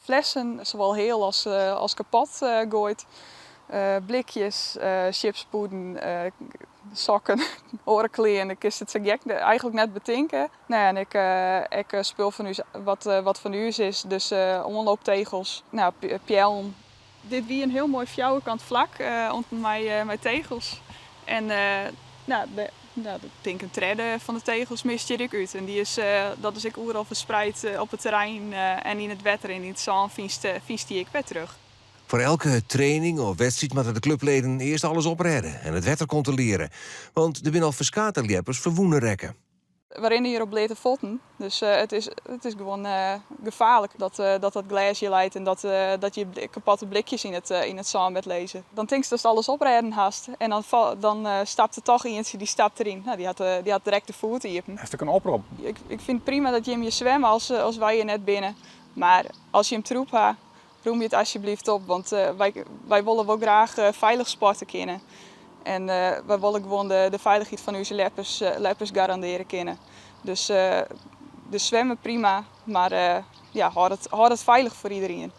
Flessen, zowel heel als kapot gooit. Blikjes, chipspoeden, sokken, orenkleren. Ik is het zo gek eigenlijk net betinken. Nou ja, en ik spul van u wat van u is, dus omlooptegels, nou, pjelm. Dit wie een heel mooi fjouwerkant vlak onder mijn tegels. En nou, dat denk een tredde van de tegels mist je ik uit. En dat is ik overal verspreid op het terrein en in het wetter en in het zand vies die ik weer terug. Voor elke training of wedstrijd moeten de clubleden eerst alles opredden en het wetter controleren. Want de binnenalverskaterliepers verwoenen rekken. We rennen hier op lete voeten, dus het is gewoon gevaarlijk dat glas je leidt en dat je kapotte blikjes in het zand bent lezen. Dan denk je dat je alles oprijden hast en dan stapt er toch eentje die stapt erin. Nou, die had direct de voet in. Dat is een oproep. Ik vind het prima dat je hem je zwemmen als wij je net binnen. Maar als je hem troep hebt, roem je het alsjeblieft op, want wij willen wel graag veilig sporten kunnen. En wij willen gewoon de veiligheid van onze leppers garanderen kunnen. Dus zwemmen prima, maar houd het veilig voor iedereen.